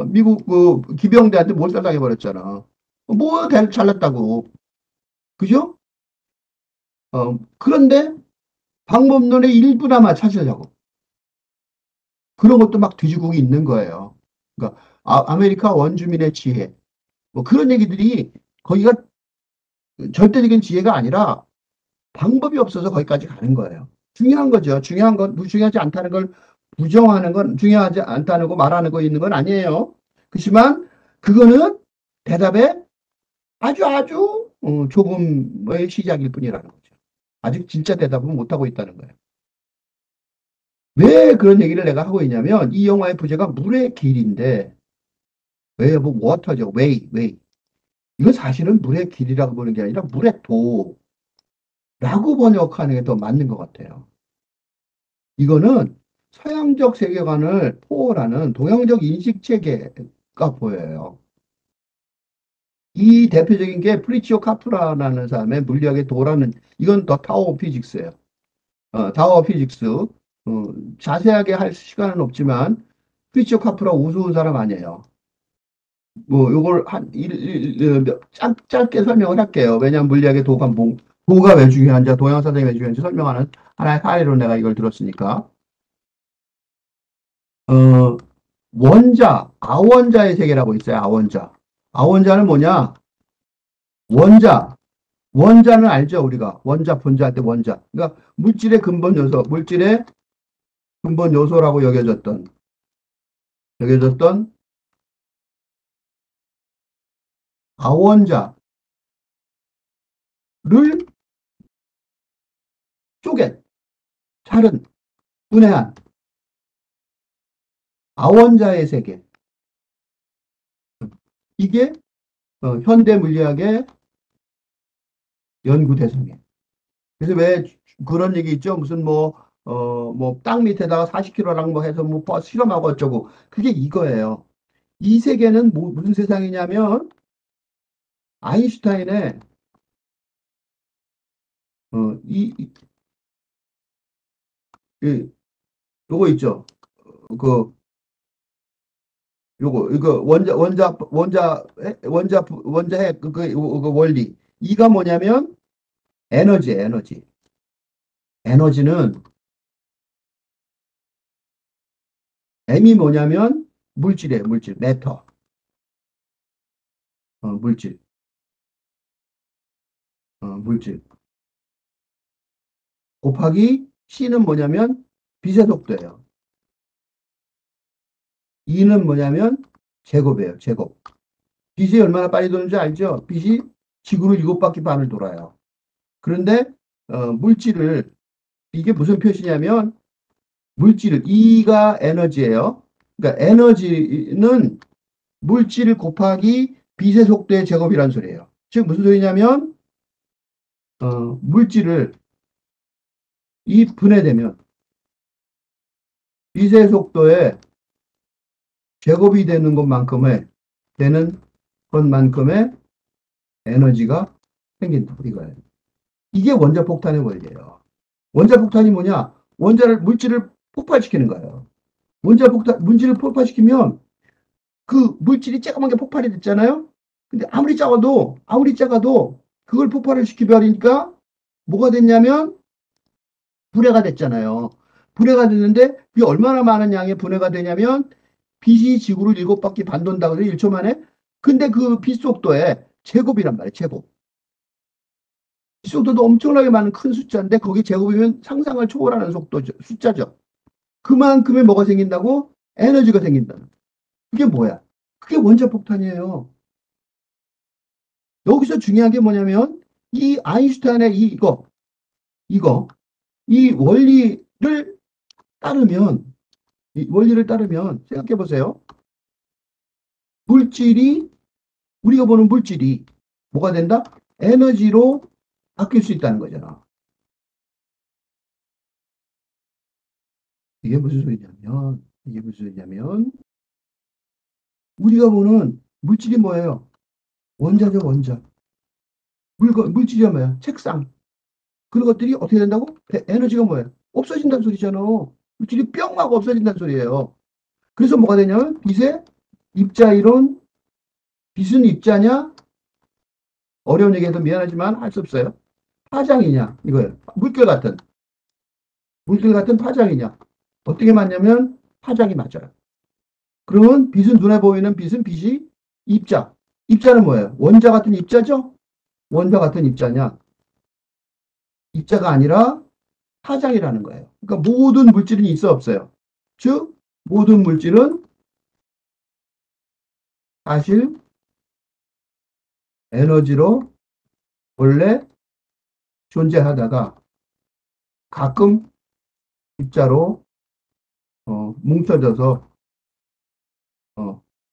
미국 그 기병대한테 몰살당해 버렸잖아. 뭐 잘났다고. 그죠? 그런데 방법론의 일부나마 찾으려고. 그런 것도 막 뒤지고 있는 거예요. 그러니까 아메리카 원주민의 지혜. 뭐 그런 얘기들이 거기가 절대적인 지혜가 아니라 방법이 없어서 거기까지 가는 거예요. 중요한 거죠. 중요한 건 중요하지 않다는 걸 부정하는 건 중요하지 않다는 거 말하는 거 있는 건 아니에요. 그렇지만 그거는 대답의 아주 조금의 시작일 뿐이라는 거죠. 아직 진짜 대답은 못하고 있다는 거예요. 왜 그런 얘기를 내가 하고 있냐면 이 영화의 부제가 물의 길인데 왜 뭐 워터죠. 웨이. 이건 사실은 물의 길이라고 보는 게 아니라 물의 도라고 번역하는 게 더 맞는 것 같아요. 이거는 서양적 세계관을 포괄하는 동양적 인식 체계가 보여요. 이 대표적인 게 프리치오 카프라라는 사람의 물리학의 도라는 이건 더 타워 오브 피직스예요. 타워 오브 피직스. 자세하게 할 시간은 없지만 프리치오 카프라 우스운 사람 아니에요. 뭐 요걸 짧게 설명을 할게요. 왜냐하면 물리학의 도가 왜 중요한지 동양 사상이 왜 중요한지 설명하는 하나의 사례로 내가 이걸 들었으니까. 어, 아원자의 세계라고 있어요. 아원자. 아원자는 뭐냐? 원자. 원자는 알죠, 우리가. 원자, 분자 할 때 원자. 그러니까 물질의 근본 요소라고 여겨졌던 아원자를 쪼갠, 자른, 분해한 아원자의 세계. 이게 현대 물리학의 연구 대상이에요. 그래서 왜 그런 얘기 있죠? 무슨 땅 밑에다가 40kg랑 뭐 해서 뭐 실험하고 어쩌고. 그게 이거예요. 이 세계는 무슨 세상이냐면 아인슈타인의 어, 이, 이- 요거 있죠. 그 이거 원자핵 그 원리. 이가 뭐냐면 에너지. 에너지는 M이 뭐냐면 물질이에요. 매터. 물질. 물질. 곱하기 C는 뭐냐면 빛의 속도예요. E는 뭐냐면 제곱이에요. 제곱. 빛이 얼마나 빨리 도는지 알죠? 빛이 지구를 7바퀴 반을 돌아요. 그런데 물질을 이게 무슨 표시냐면 물질을 E가 에너지예요. 그러니까 에너지는 물질 곱하기 빛의 속도의 제곱이란 소리예요. 즉 무슨 소리냐면 물질을 이 분해되면 빛의 속도의 제곱이 되는 것만큼의 에너지가 생긴다. 이거예요. 이게 원자폭탄의 원리예요. 원자폭탄이 뭐냐? 물질을 폭발시키는 거예요. 물질을 폭발시키면 그 물질이 조그만 게 폭발이 됐잖아요. 근데 아무리 작아도 그걸 폭발을 시켜버리니까 뭐가 됐냐면 분해가 됐잖아요. 분해가 됐는데 그게 얼마나 많은 양의 분해가 되냐면 빛이 지구를 7바퀴 반 돈다고 해서 1초 만에. 근데 그 빛 속도의 제곱이란 말이에요. 제곱. 빛 속도도 엄청나게 많은 큰 숫자인데 거기 제곱이면 상상을 초월하는 숫자죠. 그만큼의 뭐가 생긴다고? 에너지가 생긴다. 그게 뭐야? 그게 원자폭탄이에요. 여기서 중요한 게 뭐냐면 이 아인슈타인의 이거 이 따르면 원리를 따르면 생각해 보세요. 물질이 우리가 보는 물질이 뭐가 된다? 에너지로 바뀔 수 있다는 거잖아. 이게 무슨 소리냐면 우리가 보는 물질이 뭐예요? 원자죠, 원자. 물질이 뭐야? 책상. 그런 것들이 어떻게 된다고? 에너지가 뭐예요? 없어진다는 소리잖아. 물질이 뿅 하고 없어진다는 소리예요. 그래서 뭐가 되냐면 빛의 입자 이론, 빛은 입자냐? 어려운 얘기해서 미안하지만 할 수 없어요. 파장이냐, 이거예요. 물결 같은 파장이냐. 어떻게 맞냐면 파장이 맞아요. 그러면 빛은 눈에 보이는 빛은 빛이 입자. 입자는 뭐예요? 원자 같은 입자죠? 원자 같은 입자냐? 입자가 아니라 파장이라는 거예요. 그러니까 모든 물질은 있어 없어요. 즉 모든 물질은 사실 에너지로 원래 존재하다가 가끔 입자로 뭉쳐져서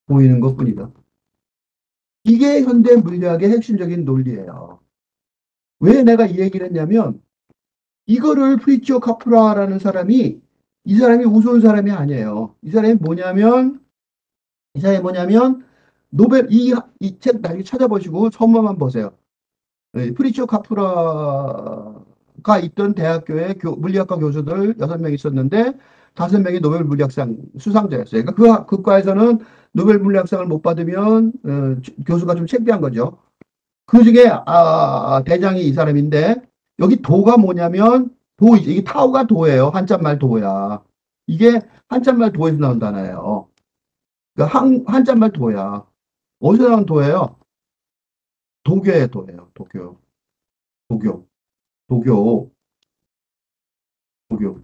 보이는 것뿐이다. 이게 현대 물리학의 핵심적인 논리예요. 왜 내가 이 얘기를 했냐면 이거를 프리츠오 카프라라는 사람이 이 사람이 우스운 사람이 아니에요. 이 사람이 뭐냐면 노벨 이 책 나중에 찾아보시고 선문만 보세요. 프리츠오 카프라가 있던 대학교에 물리학과 교수들 6명 있었는데 5명이 노벨 물리학상 수상자였어요. 그러니까 그 과에서는 노벨 물리학상을 못 받으면 교수가 좀 창피한 거죠. 그 중에 대장이 이 사람인데 여기 도가 뭐냐면 도이지. 이게 타오가 도예요. 한자말 도야. 이게 한자말 도에서 나온 단어예요. 그러니까 한자말 도야. 어디서 나온 도예요? 도교의 도예요. 도교. 도교. 도교. 도교.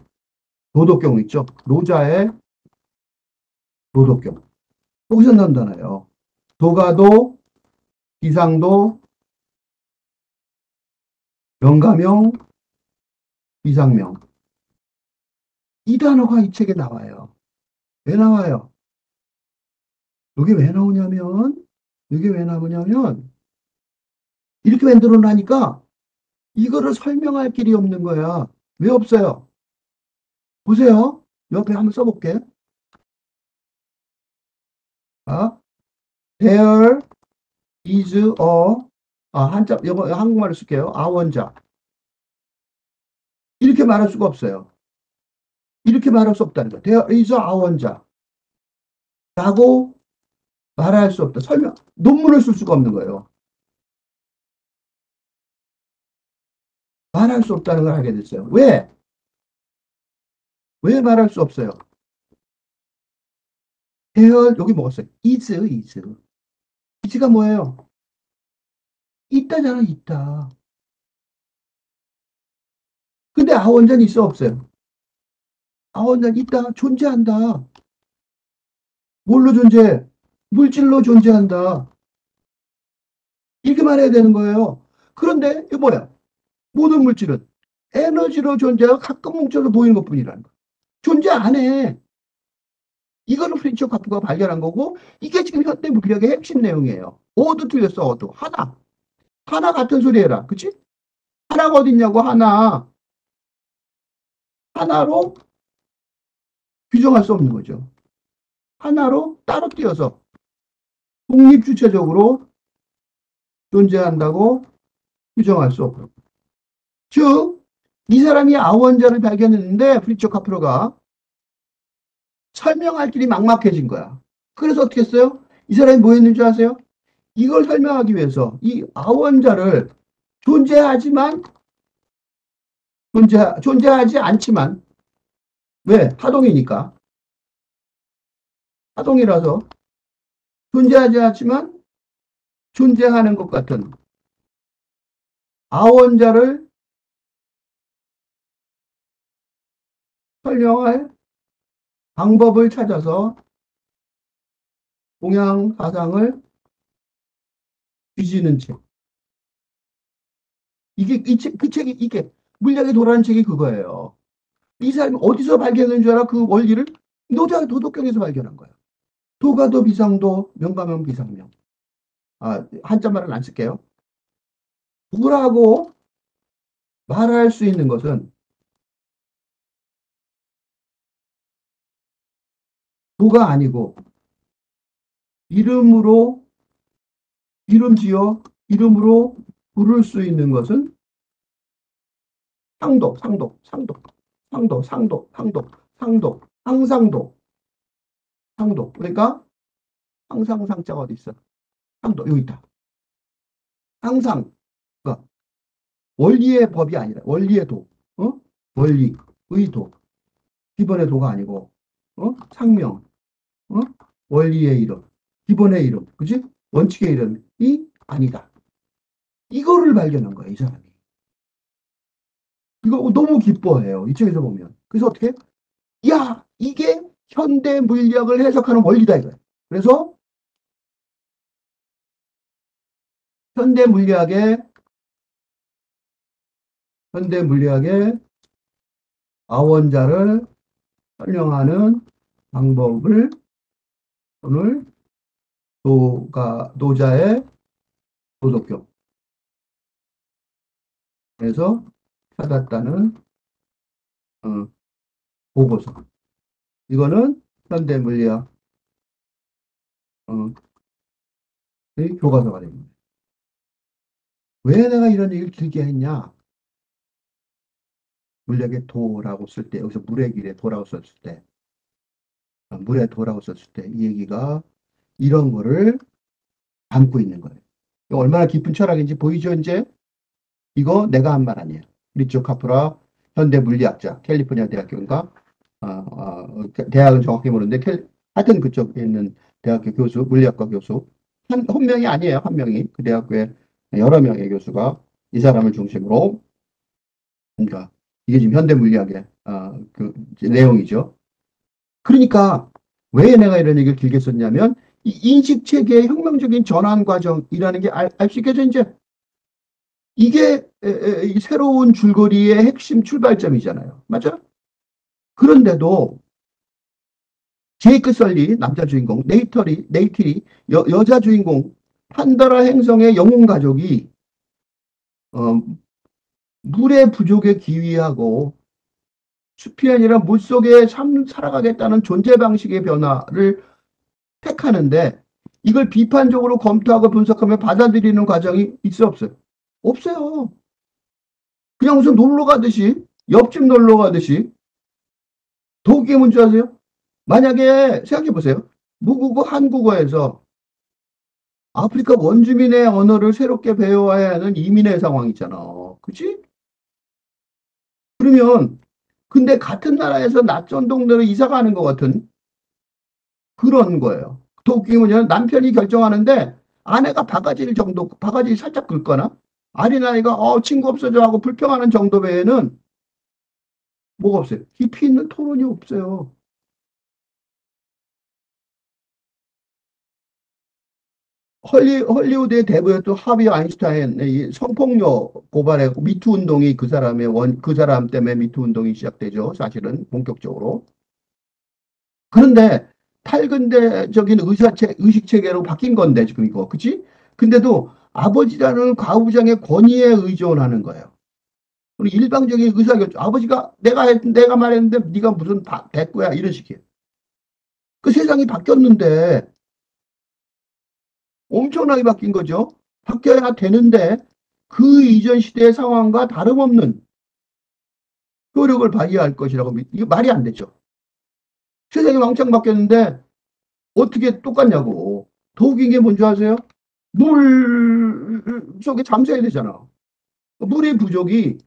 도덕경 있죠? 노자의 도덕경. 거기서 나온 단어예요. 도가도, 비상도, 명가명, 비상명. 이 단어가 이 책에 나와요. 왜 나와요? 이게 왜 나오냐면, 이게 왜 나오냐면, 이렇게 만들어 놔니까 이거를 설명할 길이 없는 거야. 왜 없어요? 보세요. 옆에 한번 써볼게. 아, there is a, 한국말로 쓸게요. 아원자. 이렇게 말할 수가 없어요. 이렇게 말할 수 없다는 거야. there is a 아원자. 라고 말할 수 없다. 논문을 쓸 수가 없는 거예요. 말할 수 없다는 걸 하게 됐어요. 왜? 왜 말할 수 없어요? 여기 먹었어요. is. is가 뭐예요? 있다잖아, 있다. 근데 아원자는 있어, 없어요? 아원자는 있다, 존재한다. 뭘로 존재해? 물질로 존재한다. 이렇게 말해야 되는 거예요. 그런데 이거 뭐야? 모든 물질은 에너지로 존재하고 가끔 뭉쳐서 보이는 것뿐이라는 거. 존재 안 해. 이거는 프린츠 카프가 발견한 거고 이게 지금 현대 물리학의 핵심 내용이에요. 어도 틀렸어, 어도. 하나. 하나 같은 소리 해라. 그치? 하나가 어디 있냐고, 하나. 하나로 규정할 수 없는 거죠. 하나로 따로 띄어서 독립주체적으로 존재한다고 규정할 수 없고. 즉, 이 사람이 아원자를 발견했는데, 프리처 카프로가 설명할 길이 막막해진 거야. 그래서 어떻게 했어요? 이 사람이 뭐 했는지 아세요? 이걸 설명하기 위해서 이 아원자를 존재하지만, 존재하지 않지만, 왜? 하동이니까. 하동이라서 존재하지 않지만 존재하는 것 같은 아원자를 설명할 방법을 찾아서 동양 사상을 뒤지는 책. 그 책이, 이게, 물리학이 돌아가는 책이 그거예요. 이 사람이 어디서 발견한 줄 알아? 그 원리를? 노자 도덕경에서 발견한 거예요. 도가도 비상도, 명가명 비상명. 한자말은 안 쓸게요. 도라고 말할 수 있는 것은 도가 아니고, 이름으로, 이름으로 부를 수 있는 것은 상도. 그러니까 항상 상자가 어디 있어? 상도, 여기 있다. 항상 그러니까 원리의 법이 아니라 원리의 도, 원리, 의도, 기본의 도가 아니고 상명, 어? 원리의 이름, 기본의 이름, 그지? 원칙의 이름이 아니다. 이거를 발견한 거예요, 이 사람이. 이거 너무 기뻐해요, 이쪽에서 보면. 그래서 어떻게? 야, 이게 현대 물리학을 해석하는 원리다 이거예요. 그래서 현대 물리학의 현대 물리학의 아원자를 설명하는 방법을 오늘 노자의 도덕경에서 찾았다는 어, 보고서. 이거는 현대 물리학 교과서가 됩니다. 왜 내가 이런 얘기를 길게 했냐? 물리학의 도라고 쓸 때, 여기서 물의 길에 도라고 썼을 때, 물의 도라고 썼을 때, 이 얘기가 이런 거를 담고 있는 거예요. 얼마나 깊은 철학인지 보이죠, 이제? 이거 내가 한 말 아니에요. 리처 카프라, 현대 물리학자, 캘리포니아 대학교인가? 대학은 정확히 모르는데, 하여튼 그쪽에 있는 대학교 교수, 물리학과 교수. 한 명이 아니에요, 한 명이. 그 대학교에 여러 명의 교수가 이 사람을 중심으로, 그러니까 이게 지금 현대 물리학의 그 내용이죠. 그러니까 왜 내가 이런 얘기를 길게 썼냐면 이 인식 체계의 혁명적인 전환 과정이라는 게 알 수 있겠죠. 이제 이게 이 새로운 줄거리의 핵심 출발점이잖아요. 맞아? 그런데도 제이크 설리 남자 주인공, 네이틀이 여자 주인공 판다라 행성의 영웅 가족이 어, 물의 부족에 기위하고 숲이 아니라 물속에 살아가겠다는 존재 방식의 변화를 택하는데 이걸 비판적으로 검토하고 분석하며 받아들이는 과정이 있어 없어요? 없어요. 그냥 무슨 놀러 가듯이 옆집 놀러 가듯이 더 웃긴 문제 아세요? 만약에 생각해 보세요. 무국어 한국어에서 아프리카 원주민의 언어를 새롭게 배워야 하는 이민의 상황이잖아. 그치? 그러면 근데 같은 나라에서 낯선 동네로 이사 가는 것 같은 그런 거예요. 더 웃긴 게 뭐냐면 남편이 결정하는데 아내가 바가지를 살짝 긁거나 어린아이가 친구 없어져 하고 불평하는 정도 외에는 뭐가 없어요. 깊이 있는 토론이 없어요. 헐리우드의 대부였던 하비 아인슈타인의 성폭력 고발에 미투 운동이 그 사람 때문에 미투 운동이 시작되죠. 사실은 본격적으로. 그런데 탈근대적인 의식 체계로 바뀐 건데 지금 이거 그치? 근데도 아버지라는 과부장의 권위에 의존하는 거예요. 우리 일방적인 의사결정. 아버지가 내가 말했는데 네가 무슨 대꾸야 이런 식이에요. 그 세상이 바뀌었는데 엄청나게 바뀐 거죠. 바뀌어야 되는데 그 이전 시대의 상황과 다름없는 효력을 발휘할 것이라고 이게 말이 안 되죠. 세상이 왕창 바뀌었는데 어떻게 똑같냐고. 더 웃긴 게 뭔지 아세요? 물 속에 잠수해야 되잖아. 물의 부족이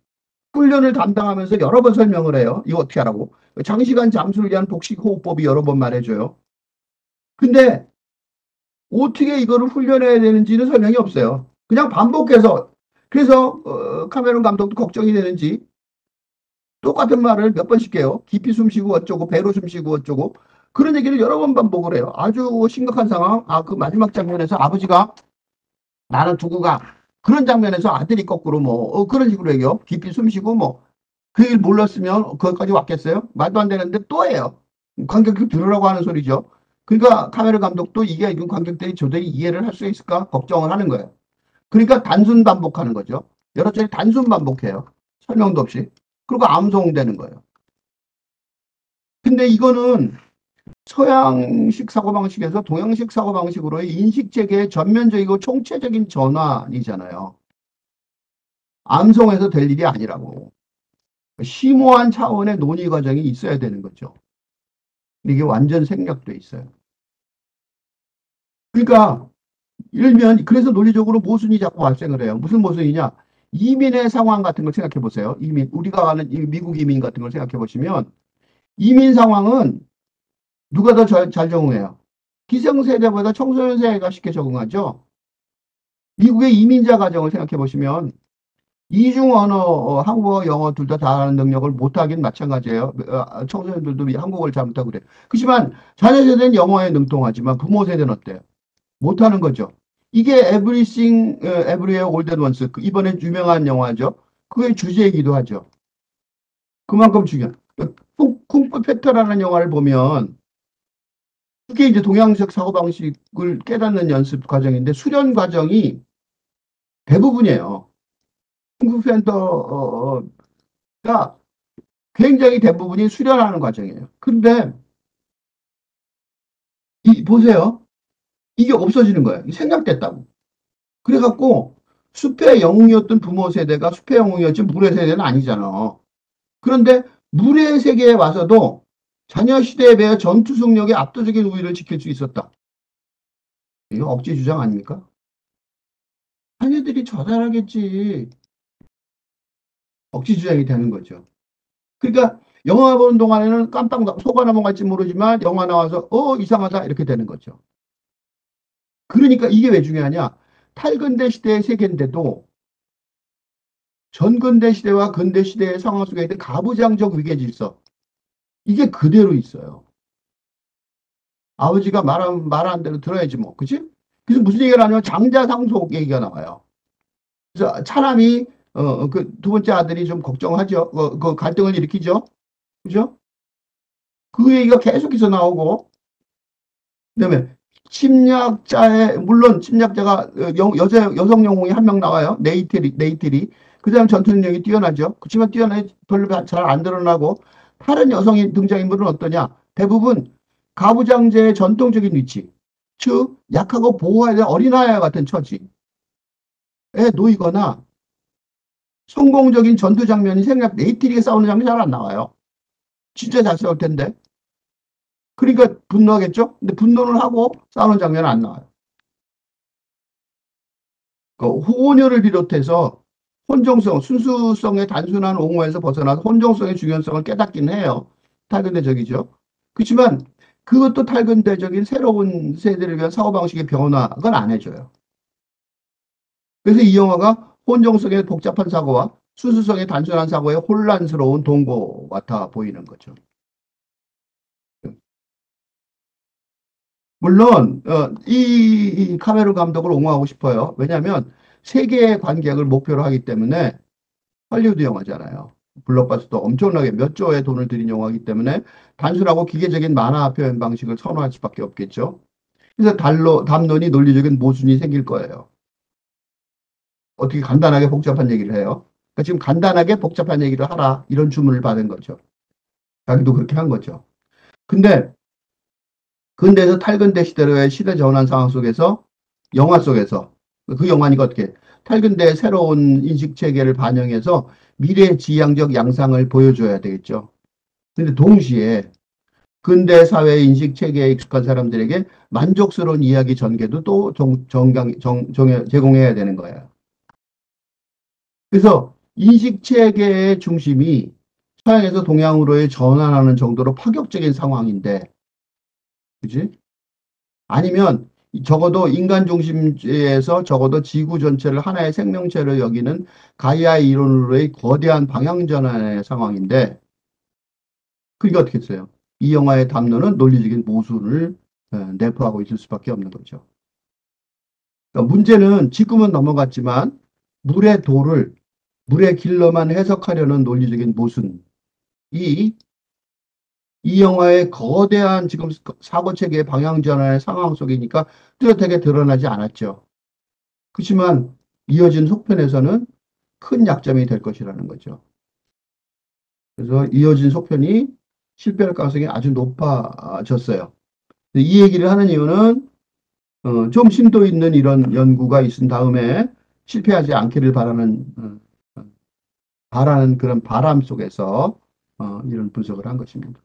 훈련을 담당하면서 여러 번 설명을 해요. 이거 어떻게 하라고. 장시간 잠수를 위한 복식호흡법이 여러 번 말해줘요. 근데 어떻게 이거를 훈련해야 되는지는 설명이 없어요. 그냥 반복해서. 그래서 카메론 감독도 걱정이 되는지 똑같은 말을 몇 번씩 해요. 깊이 숨 쉬고 어쩌고 배로 숨 쉬고 어쩌고 그런 얘기를 여러 번 반복을 해요. 아주 심각한 상황. 그 마지막 장면에서 아버지가 나는 두고 가. 그런 장면에서 아들이 거꾸로 뭐 그런 식으로 얘기해요. 깊이 숨 쉬고 뭐 그 일 몰랐으면 거기까지 왔겠어요? 말도 안 되는데 또 해요. 관객들 들으라고 하는 소리죠. 그러니까 카메라 감독도 이게 이건 관객들이 저들이 이해를 할 수 있을까 걱정을 하는 거예요. 그러니까 단순 반복하는 거죠. 여러 차례 단순 반복해요. 설명도 없이. 그리고 암송되는 거예요. 근데 이거는 서양식 사고방식에서 동양식 사고방식으로의 인식체계의 전면적이고 총체적인 전환이잖아요. 암송해서 될 일이 아니라고. 심오한 차원의 논의 과정이 있어야 되는 거죠. 이게 완전 생략돼 있어요. 그러니까 일면, 그래서 논리적으로 모순이 자꾸 발생을 해요. 무슨 모순이냐? 이민의 상황 같은 걸 생각해 보세요. 이민, 우리가 아는 이 미국 이민 같은 걸 생각해 보시면, 이민 상황은 누가 더 잘 적응해요? 기성세대보다 청소년 세대가 쉽게 적응하죠. 미국의 이민자 가정을 생각해 보시면, 이중 언어, 한국어, 영어 둘 다 다하는 능력을 못하긴 마찬가지예요. 청소년들도 한국어를 잘 못하고 그래요. 그렇지만 자녀 세대는 영어에 능통하지만 부모 세대는 어때요? 못하는 거죠. 이게 Everything, Everywhere All at Once, 이번에 유명한 영화죠. 그게 주제이기도 하죠. 그만큼 중요한. 쿵푸 팩터라는 영화를 보면 그게 이제 동양적 사고방식을 깨닫는 연습 과정인데 수련 과정이 대부분이에요. 쿵푸 팩터가 굉장히 대부분이 수련하는 과정이에요. 근데 보세요. 이게 없어지는 거예요. 생략됐다고. 그래갖고 숲의 영웅이었던 부모 세대가 숲의 영웅이었지 물의 세대는 아니잖아. 그런데 물의 세계에 와서도 자녀 시대에 비해 전투 승력의 압도적인 우위를 지킬 수 있었다. 이거 억지 주장 아닙니까? 자녀들이 저 잘하겠지. 억지 주장이 되는 거죠. 그러니까 영화 보는 동안에는 깜빡 속아 넘어갈지 모르지만 영화 나와서 이상하다 이렇게 되는 거죠. 그러니까 이게 왜 중요하냐? 탈근대 시대의 세계인데도 전근대 시대와 근대 시대의 상황 속에 있는 가부장적 위계 질서 이게 그대로 있어요. 아버지가 말한 대로 들어야지 뭐, 그치? 그래서 무슨 얘기를 하냐면 장자상속 얘기가 나와요. 그래서 차남이 그 두 번째 아들이 좀 걱정하죠. 그 갈등을 일으키죠. 그죠? 그 얘기가 계속해서 나오고 그다음에 침략자의 물론 침략자가 여성 영웅이 한 명 나와요. 네이틀이. 그다음 전투 능력이 뛰어나죠. 그렇지만 뛰어나지 별로 잘 안 드러나고 다른 여성인 등장인물은 어떠냐? 대부분 가부장제의 전통적인 위치, 즉 약하고 보호해야 될 어린아이와 같은 처지에 놓이거나 성공적인 전투 장면이 생각 네이트리게 싸우는 장면이 잘 안 나와요. 진짜 잘 싸울 텐데. 그러니까 분노하겠죠? 근데 분노를 하고 싸우는 장면은 안 나와요. 그 호녀를 비롯해서 혼종성, 순수성의 단순한 옹호에서 벗어나서 혼종성의 중요성을 깨닫긴 해요. 탈근대적이죠. 그렇지만 그것도 탈근대적인 새로운 세대를 위한 사고방식의 변화는 안 해줘요. 그래서 이 영화가 혼종성의 복잡한 사고와 순수성의 단순한 사고의 혼란스러운 동거 같아 보이는 거죠. 물론 이 카메론 감독을 옹호하고 싶어요. 왜냐하면 세계의 관객을 목표로 하기 때문에 할리우드 영화잖아요. 블록버스터 엄청나게 몇 조의 돈을 들인 영화이기 때문에 단순하고 기계적인 만화 표현 방식을 선호할 수밖에 없겠죠. 그래서 담론이 논리적인 모순이 생길 거예요. 어떻게 간단하게 복잡한 얘기를 해요. 그러니까 지금 간단하게 복잡한 얘기를 하라 이런 주문을 받은 거죠. 자기도 그렇게 한 거죠. 근데 근대에서 탈근대 시대로의 시대 전환 상황 속에서 영화 속에서 그 영화니까 어떻게 탈근대의 새로운 인식 체계를 반영해서 미래 지향적 양상을 보여줘야 되겠죠. 근데 동시에 근대 사회 인식 체계에 익숙한 사람들에게 만족스러운 이야기 전개도 또 제공해야 되는 거예요. 그래서 인식 체계의 중심이 서양에서 동양으로의 전환하는 정도로 파격적인 상황인데, 그지? 아니면 적어도 인간 중심주의에서 적어도 지구 전체를 하나의 생명체로 여기는 가이아 이론으로의 거대한 방향 전환의 상황인데, 그게 어떻게 했어요? 이 영화의 담론은 논리적인 모순을 내포하고 있을 수밖에 없는 거죠. 그러니까 문제는 지금은 넘어갔지만 물의 도를 물의 길로만 해석하려는 논리적인 모순이 이 영화의 거대한 지금 사고체계의 방향 전환의 상황 속이니까 뚜렷하게 드러나지 않았죠. 그렇지만 이어진 속편에서는 큰 약점이 될 것이라는 거죠. 그래서 이어진 속편이 실패할 가능성이 아주 높아졌어요. 이 얘기를 하는 이유는 좀 심도 있는 이런 연구가 있은 다음에 실패하지 않기를 바라는 그런 바람 속에서 이런 분석을 한 것입니다.